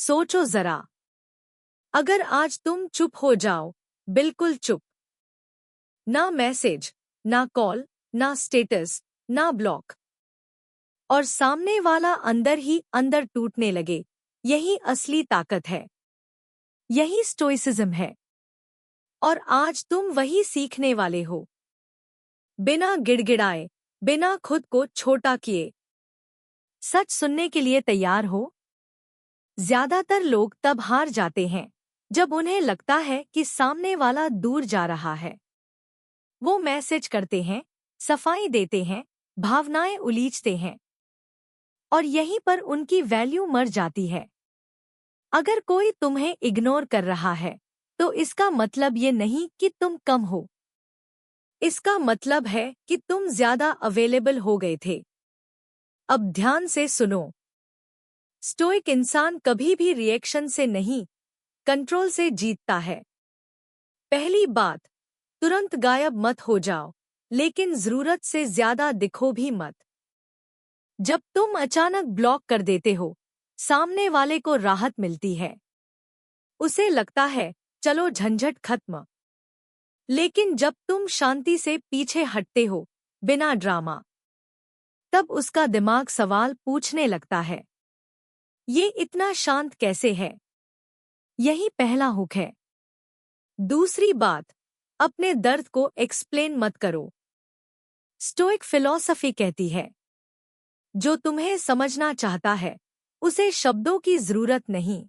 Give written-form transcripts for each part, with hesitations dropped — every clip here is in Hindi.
सोचो जरा, अगर आज तुम चुप हो जाओ, बिल्कुल चुप, ना मैसेज, ना कॉल, ना स्टेटस, ना ब्लॉक, और सामने वाला अंदर ही अंदर टूटने लगे, यही असली ताकत है, यही स्टोइसिज्म है। और आज तुम वही सीखने वाले हो, बिना गिड़गिड़ाए, बिना खुद को छोटा किए। सच सुनने के लिए तैयार हो? ज्यादातर लोग तब हार जाते हैं जब उन्हें लगता है कि सामने वाला दूर जा रहा है। वो मैसेज करते हैं, सफाई देते हैं, भावनाएं उलीचते हैं, और यहीं पर उनकी वैल्यू मर जाती है। अगर कोई तुम्हें इग्नोर कर रहा है, तो इसका मतलब ये नहीं कि तुम कम हो। इसका मतलब है कि तुम ज्यादा अवेलेबल हो गए थे। अब ध्यान से सुनो। स्टोइक इंसान कभी भी रिएक्शन से नहीं, कंट्रोल से जीतता है। पहली बात, तुरंत गायब मत हो जाओ, लेकिन जरूरत से ज्यादा दिखो भी मत। जब तुम अचानक ब्लॉक कर देते हो, सामने वाले को राहत मिलती है। उसे लगता है चलो झंझट खत्म। लेकिन जब तुम शांति से पीछे हटते हो, बिना ड्रामा, तब उसका दिमाग सवाल पूछने लगता है, ये इतना शांत कैसे है? यही पहला हुक है। दूसरी बात, अपने दर्द को एक्सप्लेन मत करो। स्टोइक फिलॉसफी कहती है, जो तुम्हें समझना चाहता है, उसे शब्दों की जरूरत नहीं,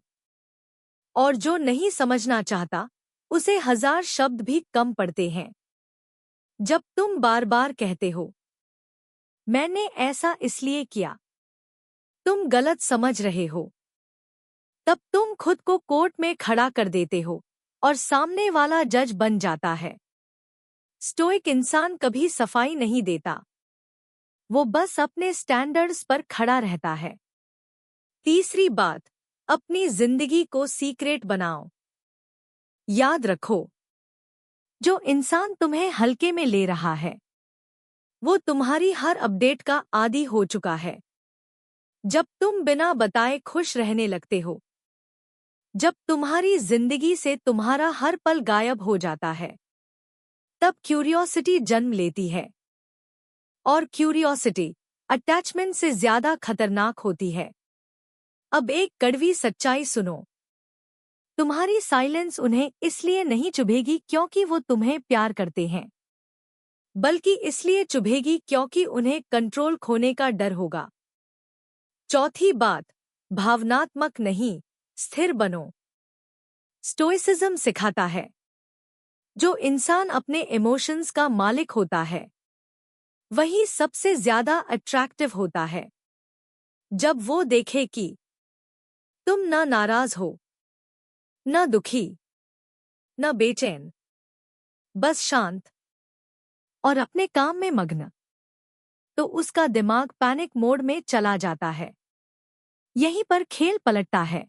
और जो नहीं समझना चाहता, उसे 1000 शब्द भी कम पड़ते हैं। जब तुम बार बार कहते हो, मैंने ऐसा इसलिए किया, तुम गलत समझ रहे हो, तब तुम खुद को कोर्ट में खड़ा कर देते हो, और सामने वाला जज बन जाता है। स्टोइक इंसान कभी सफाई नहीं देता, वो बस अपने स्टैंडर्ड्स पर खड़ा रहता है। तीसरी बात, अपनी जिंदगी को सीक्रेट बनाओ। याद रखो, जो इंसान तुम्हें हल्के में ले रहा है, वो तुम्हारी हर अपडेट का आदी हो चुका है। जब तुम बिना बताए खुश रहने लगते हो, जब तुम्हारी जिंदगी से तुम्हारा हर पल गायब हो जाता है, तब क्यूरियोसिटी जन्म लेती है। और क्यूरियोसिटी अटैचमेंट से ज्यादा खतरनाक होती है। अब एक कड़वी सच्चाई सुनो, तुम्हारी साइलेंस उन्हें इसलिए नहीं चुभेगी क्योंकि वो तुम्हें प्यार करते हैं, बल्कि इसलिए चुभेगी क्योंकि उन्हें कंट्रोल खोने का डर होगा। चौथी बात, भावनात्मक नहीं, स्थिर बनो। स्टोइसिज्म सिखाता है, जो इंसान अपने इमोशंस का मालिक होता है, वही सबसे ज्यादा अट्रैक्टिव होता है। जब वो देखे कि तुम ना नाराज हो, न दुखी, न बेचैन, बस शांत और अपने काम में मग्न, तो उसका दिमाग पैनिक मोड में चला जाता है। यहीं पर खेल पलटता है।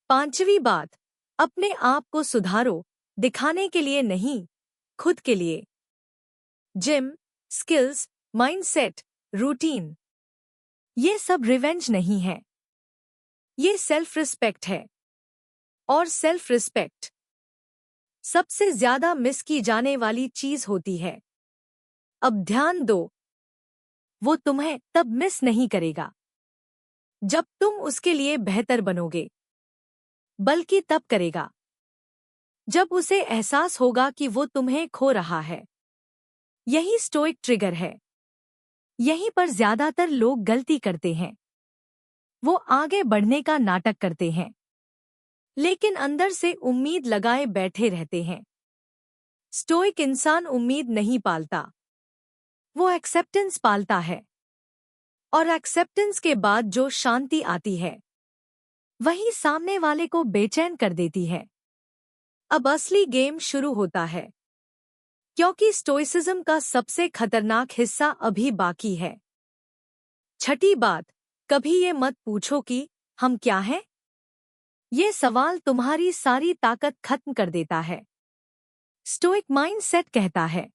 पांचवी बात, अपने आप को सुधारो, दिखाने के लिए नहीं, खुद के लिए। जिम, स्किल्स, माइंडसेट, रूटीन, ये सब रिवेंज नहीं है, ये सेल्फ रिस्पेक्ट है। और सेल्फ रिस्पेक्ट सबसे ज्यादा मिस की जाने वाली चीज होती है। अब ध्यान दो, वो तुम्हें तब मिस नहीं करेगा जब तुम उसके लिए बेहतर बनोगे, बल्कि तब करेगा जब उसे एहसास होगा कि वो तुम्हें खो रहा है। यही स्टोइक ट्रिगर है। यहीं पर ज्यादातर लोग गलती करते हैं। वो आगे बढ़ने का नाटक करते हैं, लेकिन अंदर से उम्मीद लगाए बैठे रहते हैं। स्टोइक इंसान उम्मीद नहीं पालता, वो एक्सेप्टेंस पालता है। और एक्सेप्टेंस के बाद जो शांति आती है, वही सामने वाले को बेचैन कर देती है। अब असली गेम शुरू होता है, क्योंकि स्टोइसिज्म का सबसे खतरनाक हिस्सा अभी बाकी है। छठी बात, कभी ये मत पूछो कि हम क्या हैं? ये सवाल तुम्हारी सारी ताकत खत्म कर देता है। स्टोइक माइंडसेट कहता है,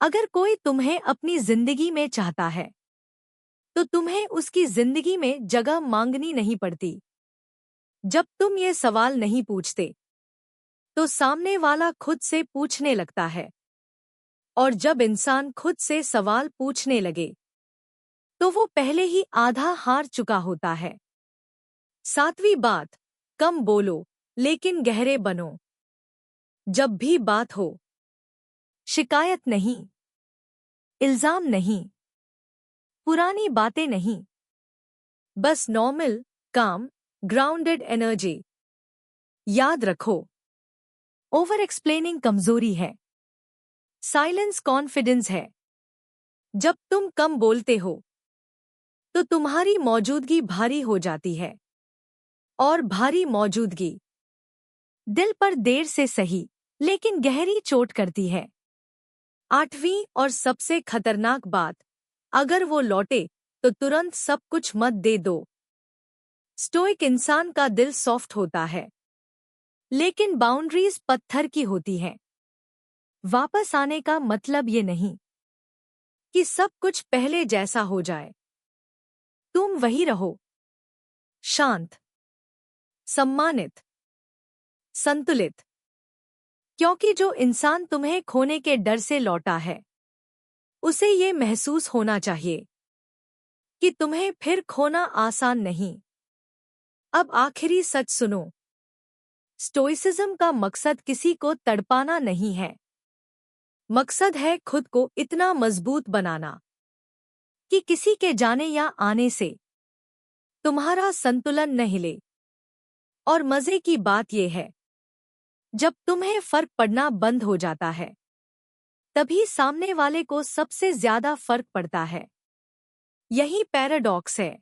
अगर कोई तुम्हें अपनी जिंदगी में चाहता है, तो तुम्हें उसकी जिंदगी में जगह मांगनी नहीं पड़ती। जब तुम ये सवाल नहीं पूछते तो सामने वाला खुद से पूछने लगता है, और जब इंसान खुद से सवाल पूछने लगे तो वो पहले ही आधा हार चुका होता है। 7वीं बात, कम बोलो लेकिन गहरे बनो। जब भी बात हो, शिकायत नहीं, इल्जाम नहीं, पुरानी बातें नहीं, बस नॉर्मल, काम, ग्राउंडेड एनर्जी। याद रखो, ओवर एक्सप्लेनिंग कमजोरी है, साइलेंस कॉन्फिडेंस है। जब तुम कम बोलते हो तो तुम्हारी मौजूदगी भारी हो जाती है, और भारी मौजूदगी दिल पर देर से सही लेकिन गहरी चोट करती है। 8वीं और सबसे खतरनाक बात, अगर वो लौटे तो तुरंत सब कुछ मत दे दो। स्टोइक इंसान का दिल सॉफ्ट होता है, लेकिन बाउंड्रीज पत्थर की होती हैं। वापस आने का मतलब ये नहीं कि सब कुछ पहले जैसा हो जाए। तुम वही रहो, शांत, सम्मानित, संतुलित, क्योंकि जो इंसान तुम्हें खोने के डर से लौटा है, उसे ये महसूस होना चाहिए कि तुम्हें फिर खोना आसान नहीं। अब आखिरी सच सुनो, स्टोइसिज्म का मकसद किसी को तड़पाना नहीं है। मकसद है खुद को इतना मजबूत बनाना कि किसी के जाने या आने से तुम्हारा संतुलन न हिले। और मजे की बात यह है, जब तुम्हें फर्क पड़ना बंद हो जाता है, तभी सामने वाले को सबसे ज्यादा फर्क पड़ता है। यही पैराडॉक्स है,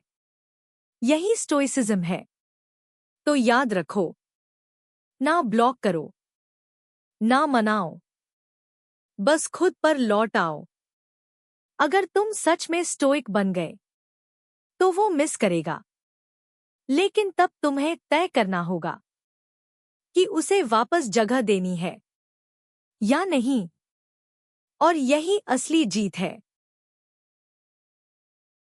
यही स्टोइसिज्म है। तो याद रखो, ना ब्लॉक करो, ना मनाओ, बस खुद पर लौट आओ। अगर तुम सच में स्टोइक बन गए तो वो मिस करेगा, लेकिन तब तुम्हें तय करना होगा कि उसे वापस जगह देनी है या नहीं। और यही असली जीत है।